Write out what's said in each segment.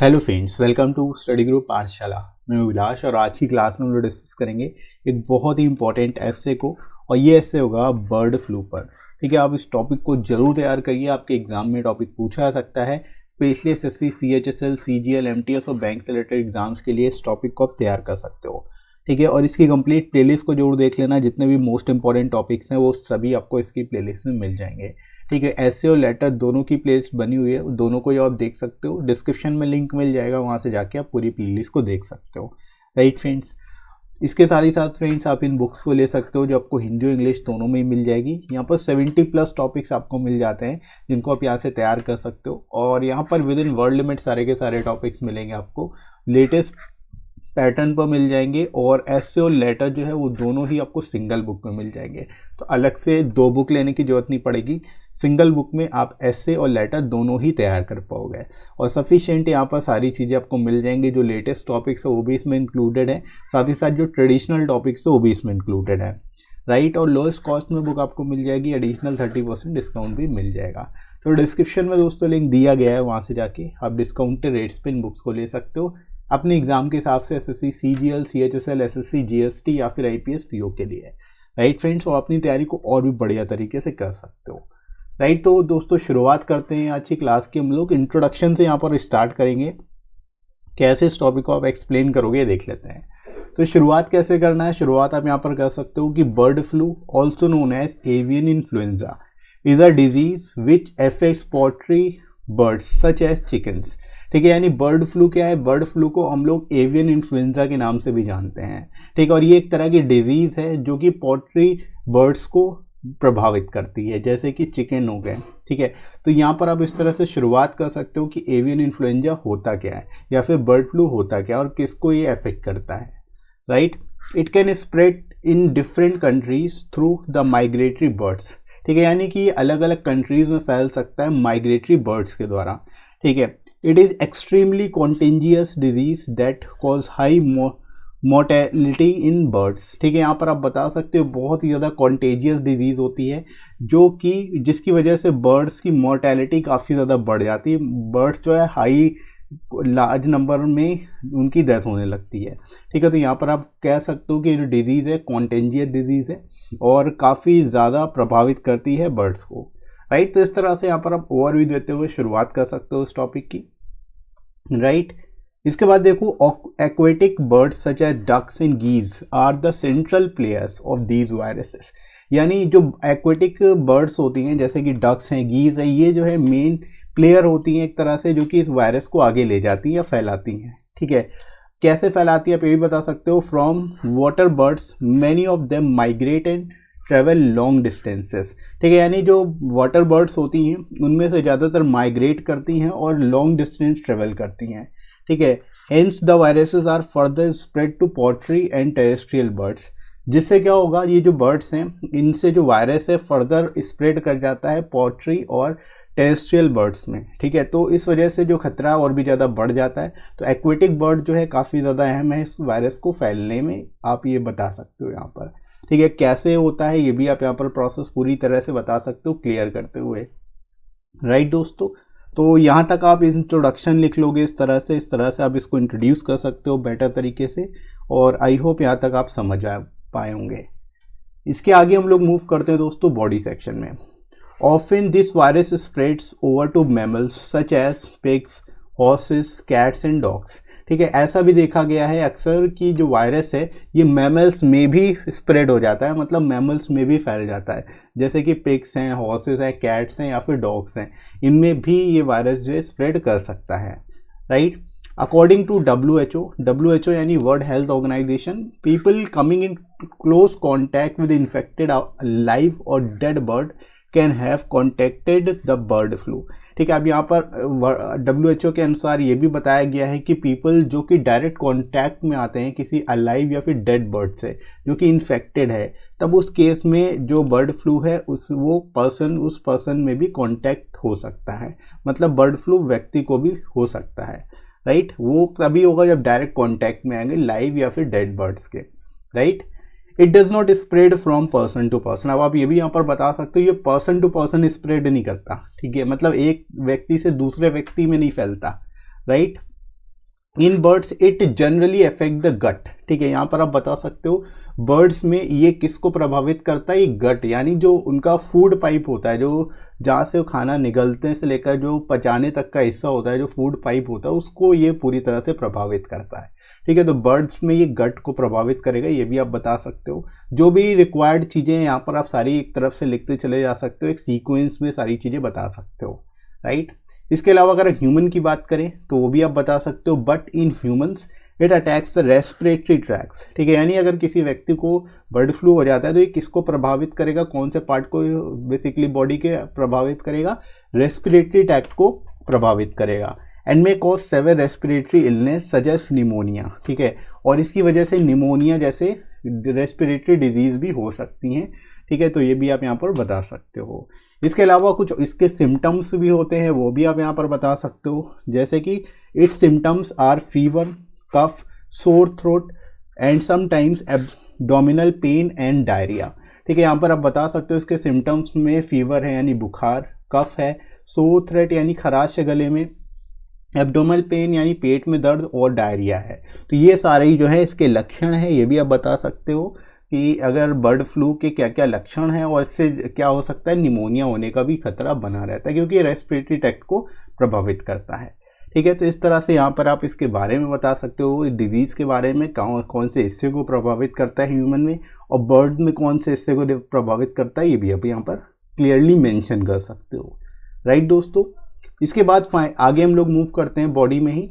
Hello friends, welcome to study group Pathshala. मैं विलास और आज की क्लास में हम लोग डिस्कस करेंगे एक बहुत ही इंपॉर्टेंट एस्से को। और ये एस्से होगा बर्ड फ्लू पर। ठीक है, आप इस टॉपिक को जरूर तैयार करिए, आपके एग्जाम में टॉपिक पूछा जा सकता है। Specially SSC, CHSL, CGL, MTS और बैंक से रिलेटेड एग्जाम्स के लिए इस टॉपिक को आप तैयार कर सकते हो। ठीक है, और इसकी कंप्लीट प्लेलिस्ट को जरूर देख लेना। जितने भी मोस्ट इंपॉर्टेंट टॉपिक्स हैं वो सभी आपको इसकी प्लेलिस्ट में मिल जाएंगे। ठीक है, एस्से और लेटर दोनों की प्लेलिस्ट बनी हुई है, दोनों को आप देख सकते हो। डिस्क्रिप्शन में लिंक मिल जाएगा, वहाँ से जाके आप पूरी प्लेलिस्ट को देख सकते हो। राइट फ्रेंड्स, इसके साथ ही साथ फ्रेंड्स आप इन बुक्स को ले सकते हो जो आपको हिंदी और इंग्लिश दोनों में ही मिल जाएगी। यहाँ पर 70+ टॉपिक्स आपको मिल जाते हैं जिनको आप यहाँ से तैयार कर सकते हो। और यहाँ पर विद इन वर्ड लिमिट सारे के सारे टॉपिक्स मिलेंगे आपको, लेटेस्ट पैटर्न पर मिल जाएंगे। और एस्से और लेटर जो है वो दोनों ही आपको सिंगल बुक में मिल जाएंगे, तो अलग से 2 बुक लेने की जरूरत नहीं पड़ेगी। सिंगल बुक में आप एस्से और लेटर दोनों ही तैयार कर पाओगे। और सफिशिएंट यहाँ पर सारी चीज़ें आपको मिल जाएंगी। जो लेटेस्ट टॉपिक्स है वो भी इसमें इंक्लूडेड है, साथ ही साथ जो ट्रेडिशनल टॉपिक्स है वो भी इसमें इंक्लूडेड है। राइट, और लोएस्ट कॉस्ट में बुक आपको मिल जाएगी, एडिशनल 30% डिस्काउंट भी मिल जाएगा। तो डिस्क्रिप्शन में दोस्तों लिंक दिया गया है, वहाँ से जाके आप डिस्काउंटेड रेट्स पे इन बुक्स को ले सकते हो अपने एग्जाम के हिसाब से। SSC, CGL, CHSL, SSC, GST या फिर आईपीएस, पीओ के लिए। राइट फ्रेंड्स, और अपनी तैयारी को और भी बढ़िया तरीके से कर सकते हो। राइट, तो दोस्तों शुरुआत करते हैं आज की क्लास की। हम लोग इंट्रोडक्शन से यहाँ पर स्टार्ट करेंगे। कैसे इस टॉपिक को आप एक्सप्लेन करोगे देख लेते हैं। तो शुरुआत कैसे करना है, शुरुआत आप यहाँ पर कर सकते हो कि bird flu also known as avian influenza is a disease which affects poultry birds such as chickens. ठीक है, यानी बर्ड फ्लू क्या है? बर्ड फ्लू को हम लोग एवियन इन्फ्लुएंजा के नाम से भी जानते हैं। ठीक है, और ये एक तरह की डिजीज है जो कि पोल्ट्री बर्ड्स को प्रभावित करती है, जैसे कि चिकन हो गए। ठीक है, तो यहाँ पर आप इस तरह से शुरुआत कर सकते हो कि एवियन इन्फ्लुएंजा होता क्या है या फिर बर्ड फ्लू होता क्या है और किसको ये अफेक्ट करता है। Right, it can spread in different countries through the migratory birds. ठीक है, यानी कि ये अलग अलग कंट्रीज में फैल सकता है माइग्रेटरी बर्ड्स के द्वारा। ठीक है, it is extremely contagious disease that cause high mortality in birds. ठीक है, यहाँ पर आप बता सकते हो बहुत ही ज़्यादा कॉन्टेजियस डिजीज़ होती है जो कि जिसकी वजह से बर्ड्स की मोर्टेलिटी काफ़ी ज़्यादा बढ़ जाती है। बर्ड्स जो है हाई लार्ज नंबर में उनकी डेथ होने लगती है। ठीक है, तो यहाँ पर आप कह सकते हो कि जो डिजीज़ है कॉन्टेंजियस डिजीज़ है और काफ़ी ज़्यादा प्रभावित करती है बर्ड्स को। राइट, तो इस तरह से यहाँ पर आप ओवरव्यू देते हुए शुरुआत कर सकते हो इस टॉपिक की। राइट, इसके बाद देखो, aquatic birds such as ducks and geese are the central players of these viruses. यानी जो एक्वेटिक बर्ड्स होती हैं जैसे कि डक्स हैं, गीज हैं, ये जो है मेन प्लेयर होती हैं एक तरह से, जो कि इस वायरस को आगे ले जाती हैं या फैलाती हैं। ठीक है, कैसे फैलाती है आप ये भी बता सकते हो। From water birds many of them migrate and travel long distances. ठीक है, यानी जो वाटर बर्ड्स होती हैं उनमें से ज़्यादातर माइग्रेट करती हैं और लॉन्ग डिस्टेंस ट्रेवल करती हैं। ठीक है, hence the viruses are further spread to poultry and terrestrial birds. जिससे क्या होगा, ये जो बर्ड्स हैं इनसे जो वायरस है फर्दर स्प्रेड कर जाता है पोल्ट्री और टेरेस्ट्रियल बर्ड्स में। ठीक है, तो इस वजह से जो खतरा और भी ज़्यादा बढ़ जाता है। तो एक्वेटिक बर्ड जो है काफ़ी ज़्यादा अहम है इस वायरस को फैलने में, आप ये बता सकते हो यहाँ पर। ठीक है, कैसे होता है ये भी आप यहाँ पर प्रोसेस पूरी तरह से बता सकते हो क्लियर करते हुए। राइट दोस्तों, तो यहाँ तक आप इंट्रोडक्शन लिख लोगे इस तरह से आप इसको इंट्रोड्यूस कर सकते हो बेटर तरीके से। और आई होप यहाँ तक आप समझ आ पाए होंगे। इसके आगे हम लोग मूव करते हैं दोस्तों बॉडी सेक्शन में। Often this virus spreads over to mammals such as pigs, horses, cats and dogs. ठीक है, ऐसा भी देखा गया है अक्सर कि जो वायरस है ये मैमल्स में भी स्प्रेड हो जाता है, मतलब मैमल्स में भी फैल जाता है। जैसे कि पिग्स हैं, हॉर्सेस हैं, कैट्स हैं या फिर डॉग्स हैं, इनमें भी ये वायरस जो है स्प्रेड कर सकता है। राइट, अकॉर्डिंग टू WHO यानी world health organisation, people coming in close contact with infected live और dead bird can have contacted the bird flu. ठीक है, अब यहाँ पर WHO के अनुसार ये भी बताया गया है कि पीपल जो कि डायरेक्ट कांटेक्ट में आते हैं किसी अलाइव या फिर डेड बर्ड से जो कि इन्फेक्टेड है, तब उस केस में जो बर्ड फ्लू है उस पर्सन में भी कांटेक्ट हो सकता है। मतलब बर्ड फ्लू व्यक्ति को भी हो सकता है। राइट, वो तभी होगा जब डायरेक्ट कांटेक्ट में आएंगे लाइव या फिर डेड बर्ड्स के। Right, it does not spread from person to person. अब आप ये भी यहाँ पर बता सकते हो ये पर्सन टू पर्सन स्प्रेड नहीं करता। ठीक है, मतलब एक व्यक्ति से दूसरे व्यक्ति में नहीं फैलता। Right, in birds it generally affect the gut. ठीक है, यहाँ पर आप बता सकते हो बर्ड्स में ये किसको प्रभावित करता है, ये गट यानी जो उनका फूड पाइप होता है, जो जहाँ से वो खाना निगलते से लेकर जो पचाने तक का हिस्सा होता है, जो फूड पाइप होता है, उसको ये पूरी तरह से प्रभावित करता है। ठीक है, तो बर्ड्स में ये गट को प्रभावित करेगा, ये भी आप बता सकते हो। जो भी रिक्वायर्ड चीज़ें हैं यहाँ पर आप सारी एक तरफ से लिखते चले जा सकते हो, एक सीक्वेंस में सारी चीज़ें बता सकते हो, राइट। इसके अलावा अगर ह्यूमन की बात करें तो वो भी आप बता सकते हो, but in humans it attacks the respiratory tracks. ठीक है, यानी अगर किसी व्यक्ति को बर्ड फ्लू हो जाता है तो ये किसको प्रभावित करेगा, कौन से पार्ट को बेसिकली बॉडी के प्रभावित करेगा, रेस्पिरेटरी ट्रैक्ट को प्रभावित करेगा। And may cause severe respiratory illness suggest pneumonia. ठीक है, और इसकी वजह से निमोनिया जैसे रेस्पिरेटरी डिजीज भी हो सकती हैं। ठीक है, तो ये भी आप यहाँ पर बता सकते हो। इसके अलावा कुछ इसके सिम्टम्स भी होते हैं, वो भी आप यहाँ पर बता सकते हो, जैसे कि its symptoms are fever, cough, sore throat and sometimes abdominal pain and diarrhoea. ठीक है, यहाँ पर आप बता सकते हो इसके सिम्टम्स में फीवर है यानी बुखार, कफ है, सोर थ्रोट यानी खराश है गले में, एब्डोमिनल पेन यानी पेट में दर्द और डायरिया है। तो ये सारे ही जो है इसके लक्षण है, ये भी आप बता सकते हो कि अगर बर्ड फ्लू के क्या क्या लक्षण हैं और इससे क्या हो सकता है, निमोनिया होने का भी खतरा बना रहता है क्योंकि ये रेस्पिरेटरी ट्रैक्ट को प्रभावित करता है। ठीक है, तो इस तरह से यहाँ पर आप इसके बारे में बता सकते हो, डिजीज़ के बारे में कौन से हिस्से को प्रभावित करता है ह्यूमन में, और बर्ड में कौन से हिस्से को प्रभावित करता है, ये भी आप यहाँ पर क्लियरली मेंशन कर सकते हो, राइट दोस्तों। इसके बाद आगे हम लोग मूव करते हैं बॉडी में ही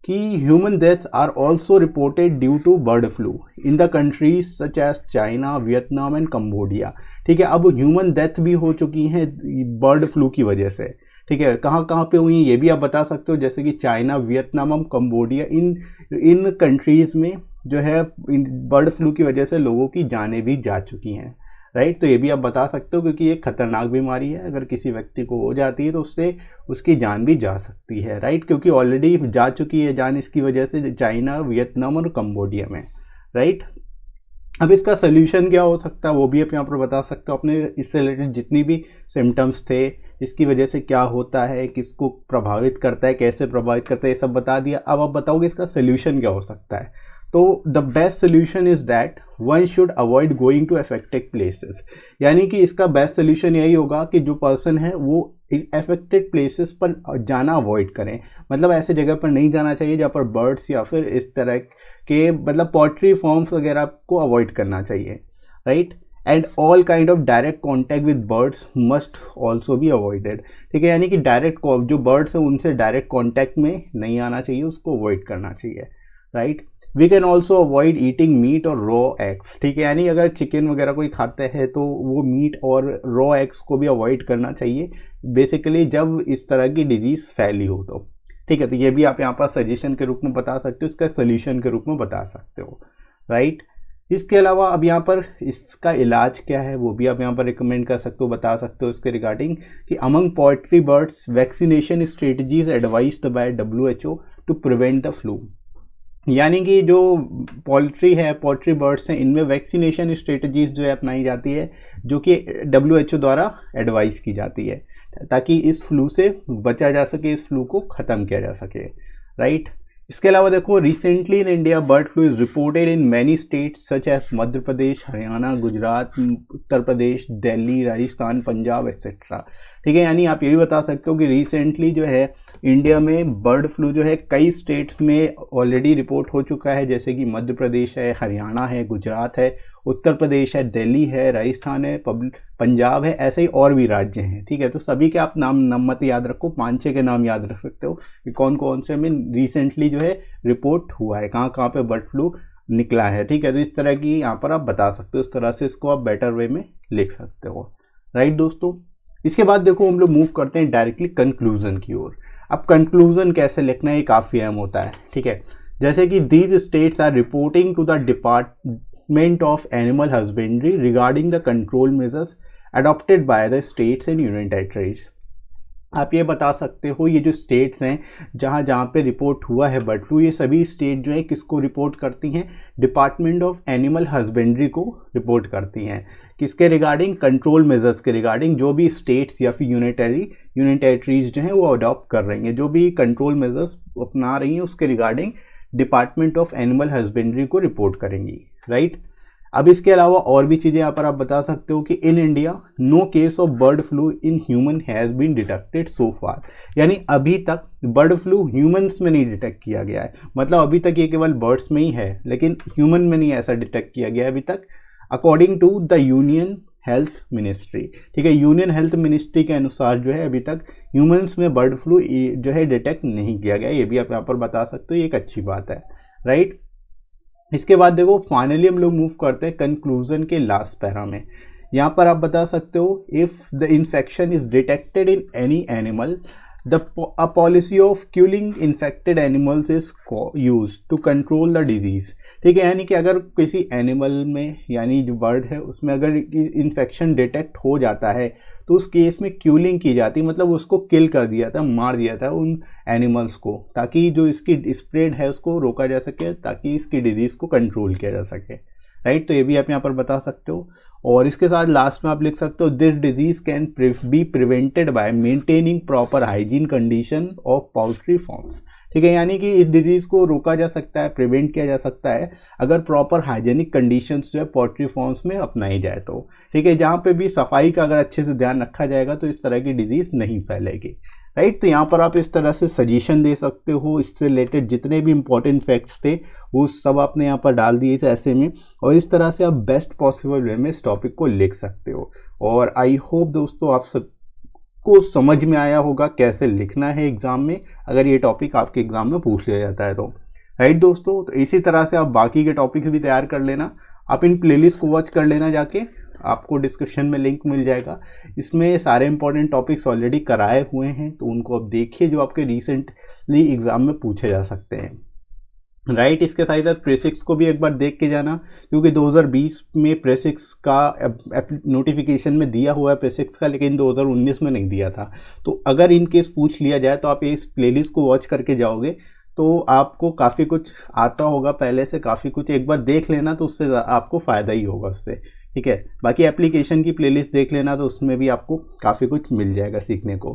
कि human deaths are also reported due to bird flu in the countries such as China, Vietnam and Cambodia. ठीक है, अब ह्यूमन डेथ भी हो चुकी हैं बर्ड फ्लू की वजह से। ठीक है, कहाँ कहाँ पे हुई ये भी आप बता सकते हो, जैसे कि चाइना, वियतनाम और कम्बोडिया, इन कंट्रीज़ में जो है बर्ड फ्लू की वजह से लोगों की जानें भी जा चुकी हैं, राइट। तो ये भी आप बता सकते हो क्योंकि ये खतरनाक बीमारी है, अगर किसी व्यक्ति को हो जाती है तो उससे उसकी जान भी जा सकती है, राइट, क्योंकि ऑलरेडी जा चुकी है जान इसकी वजह से चाइना, वियतनाम और कम्बोडिया में, राइट। अब इसका सोल्यूशन क्या हो सकता है वो भी आप यहाँ पर बता सकते हो, अपने इससे रिलेटेड जितनी भी सिम्टम्स थे, इसकी वजह से क्या होता है, किसको प्रभावित करता है, कैसे प्रभावित करता है, ये सब बता दिया। अब आप बताओगे इसका सोल्यूशन क्या हो सकता है। तो the best solution is that one should avoid going to affected places, यानी कि इसका बेस्ट सोल्यूशन यही होगा कि जो पर्सन है वो अफेक्टेड प्लेसेस पर जाना अवॉइड करें, मतलब ऐसे जगह पर नहीं जाना चाहिए जहाँ पर बर्ड्स या फिर इस तरह के मतलब पोल्ट्री फार्म्स वगैरह को अवॉइड करना चाहिए, right. And all kind of direct contact with birds must also be avoided. ठीक है, यानी कि डायरेक्ट जो बर्ड्स हैं उनसे डायरेक्ट कॉन्टैक्ट में नहीं आना चाहिए, उसको अवॉइड करना चाहिए, right. We can also avoid eating meat और रॉ एग्स। ठीक है, यानी अगर चिकन वगैरह कोई खाते हैं तो वो मीट और रॉ एग्स को भी अवॉइड करना चाहिए, बेसिकली जब इस तरह की डिजीज़ फैली हो तो। ठीक है, तो ये भी आप यहाँ पर सजेशन के रूप में बता सकते हो, इसका सोल्यूशन के रूप में बता सकते हो, राइट। इसके अलावा अब यहाँ पर इसका इलाज क्या है वो भी आप यहाँ पर रिकमेंड कर सकते हो, बता सकते हो इसके रिगार्डिंग कि among poultry birds vaccination strategies advised by WHO to prevent the flu. यानी कि जो पोल्ट्री बर्ड्स हैं इनमें वैक्सीनेशन स्ट्रेटजीज जो है अपनाई जाती है, जो कि WHO द्वारा एडवाइस की जाती है ताकि इस फ्लू से बचा जा सके, इस फ्लू को ख़त्म किया जा सके, राइट। इसके अलावा देखो, recently in India bird flu is reported in many states such as Madhya Pradesh, Haryana, Gujarat, Uttar Pradesh, Delhi, Rajasthan, Punjab etcetera. ठीक है, यानी आप ये भी बता सकते हो कि रिसेंटली जो है इंडिया में बर्ड फ्लू जो है कई स्टेट्स में ऑलरेडी रिपोर्ट हो चुका है, जैसे कि मध्य प्रदेश है, हरियाणा है, गुजरात है, उत्तर प्रदेश है, दिल्ली है, राजस्थान है, पंजाब है, ऐसे ही और भी राज्य हैं। ठीक है, तो सभी के आप नाम मत याद रखो, 5-6 के नाम याद रख सकते हो कि कौन कौन से में रिसेंटली जो है रिपोर्ट हुआ है, कहाँ कहाँ पे बर्ड फ्लू निकला है। ठीक है, तो इस तरह की यहाँ पर आप बता सकते हो, इस तरह से इसको आप बेटर वे में लिख सकते हो, राइट दोस्तों। इसके बाद देखो हम लोग मूव करते हैं डायरेक्टली कंक्लूजन की ओर। अब कंक्लूजन कैसे लिखना है ये काफ़ी अहम होता है। ठीक है, जैसे कि these states are reporting to the department of animal husbandry regarding the control measures adopted by the states and union territories। आप ये बता सकते हो ये जो स्टेट्स हैं जहाँ जहाँ पे रिपोर्ट हुआ है बर्ड फ्लू, ये सभी स्टेट जो है किसको रिपोर्ट करती हैं, डिपार्टमेंट ऑफ एनिमल हस्बेंड्री को रिपोर्ट करती हैं। किसके रिगार्डिंग, कंट्रोल मेजर्स के रिगार्डिंग, जो भी स्टेट्स या फिर यूनियन टेरिटरीज जो हैं वो अडॉप्ट कर रही हैं, जो भी कंट्रोल मेजर्स अपना रही हैं उसके regarding department of animal husbandry को रिपोर्ट करेंगी, राइट। अब इसके अलावा और भी चीज़ें यहाँ पर आप बता सकते हो कि in India no case of bird flu in human has been detected so far, यानी अभी तक बर्ड फ्लू ह्यूमंस में नहीं डिटेक्ट किया गया है। मतलब अभी तक ये केवल बर्ड्स में ही है, लेकिन ह्यूमन में नहीं ऐसा डिटेक्ट किया गया है अभी तक, according to the union health ministry. ठीक है, यूनियन हेल्थ मिनिस्ट्री के अनुसार जो है अभी तक ह्यूमंस में बर्ड फ्लू जो है डिटेक्ट नहीं किया गया। ये भी आप यहाँ पर बता सकते हो, ये एक अच्छी बात है, राइट। इसके बाद देखो फाइनली हम लोग मूव करते हैं कंक्लूजन के लास्ट पैरा में। यहाँ पर आप बता सकते हो if the infection is detected in any animal a policy of killing infected animals is used to control the disease। ठीक है, यानी कि अगर किसी एनिमल में यानी जो बर्ड है उसमें अगर इन्फेक्शन डिटेक्ट हो जाता है तो उस केस में क्यूलिंग की जाती, मतलब उसको किल कर दिया था, मार दिया था उन एनिमल्स को, ताकि जो इसकी स्प्रेड है उसको रोका जा सके, ताकि इसकी डिजीज़ को कंट्रोल किया जा सके, राइट। तो ये भी आप यहाँ पर बता सकते हो। और इसके साथ लास्ट में आप लिख सकते हो this disease can be prevented by maintaining proper hygiene condition of poultry farms. ठीक है, यानी कि इस डिजीज को रोका जा सकता है, प्रिवेंट किया जा सकता है अगर प्रॉपर हाइजीनिक कंडीशंस जो है पोल्ट्री फार्म्स में अपनाई जाए तो। ठीक है, जहाँ पे भी सफाई का अगर अच्छे से ध्यान रखा जाएगा तो इस तरह की डिजीज नहीं फैलेगी, राइट। तो यहाँ पर आप इस तरह से सजेशन दे सकते हो, इससे रिलेटेड जितने भी इंपॉर्टेंट फैक्ट्स थे वो सब आपने यहाँ पर डाल दिए इस ऐसे में, और इस तरह से आप बेस्ट पॉसिबल वे में इस टॉपिक को लिख सकते हो। और आई होप दोस्तों आप सबको समझ में आया होगा कैसे लिखना है एग्जाम में, अगर ये टॉपिक आपके एग्जाम में पूछ लिया जाता है तो, राइट दोस्तों। तो इसी तरह से आप बाकी के टॉपिक्स भी तैयार कर लेना, आप इन प्लेलिस्ट को वॉच कर लेना जाके, आपको डिस्क्रिप्शन में लिंक मिल जाएगा, इसमें सारे इंपॉर्टेंट टॉपिक्स ऑलरेडी कराए हुए हैं, तो उनको आप देखिए जो आपके रिसेंटली एग्जाम में पूछे जा सकते हैं, राइट। इसके साथ साथ प्रेसिक्स को भी एक बार देख के जाना, क्योंकि 2020 में प्रेसिक्स का नोटिफिकेशन में दिया हुआ है प्रेसिक्स का, लेकिन 2019 में नहीं दिया था। तो अगर इन केस पूछ लिया जाए तो आप इस प्लेलिस्ट को वॉच करके जाओगे तो आपको काफ़ी कुछ आता होगा पहले से, काफ़ी कुछ एक बार देख लेना तो उससे आपको फ़ायदा ही होगा उससे। ठीक है, बाकी एप्लीकेशन की प्लेलिस्ट देख लेना तो उसमें भी आपको काफ़ी कुछ मिल जाएगा सीखने को,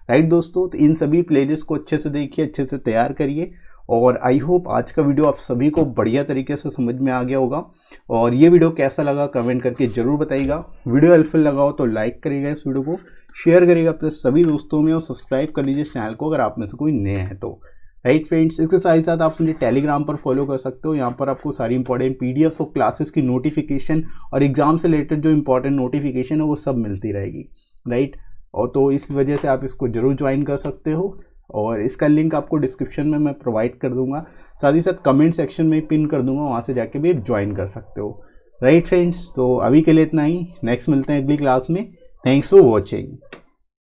राइट दोस्तों। तो इन सभी प्लेलिस्ट को अच्छे से देखिए, अच्छे से तैयार करिए, और आई होप आज का वीडियो आप सभी को बढ़िया तरीके से समझ में आ गया होगा। और ये वीडियो कैसा लगा कमेंट करके ज़रूर बताइएगा। वीडियो हेल्पफुल लगा हो तो लाइक करिएगा, इस वीडियो को शेयर करिएगा अपने सभी दोस्तों में, और सब्सक्राइब कर लीजिए चैनल को अगर आप में से कोई नया है तो, राइट फ्रेंड्स। इसके साथ साथ आप मुझे टेलीग्राम पर फॉलो कर सकते हो, यहाँ पर आपको सारी इंपॉर्टेंट पीडीएफ्स और क्लासेस की नोटिफिकेशन और एग्जाम से रिलेटेड जो इंपॉर्टेंट नोटिफिकेशन है वो सब मिलती रहेगी, राइट। और तो इस वजह से आप इसको जरूर ज्वाइन कर सकते हो, और इसका लिंक आपको डिस्क्रिप्शन में मैं प्रोवाइड कर दूंगा, साथ ही साथ कमेंट सेक्शन में पिन कर दूंगा, वहाँ से जाके भी ज्वाइन कर सकते हो, राइट फ्रेंड्स। तो अभी के लिए इतना ही, नेक्स्ट मिलते हैं अगली क्लास में। Thanks for watching.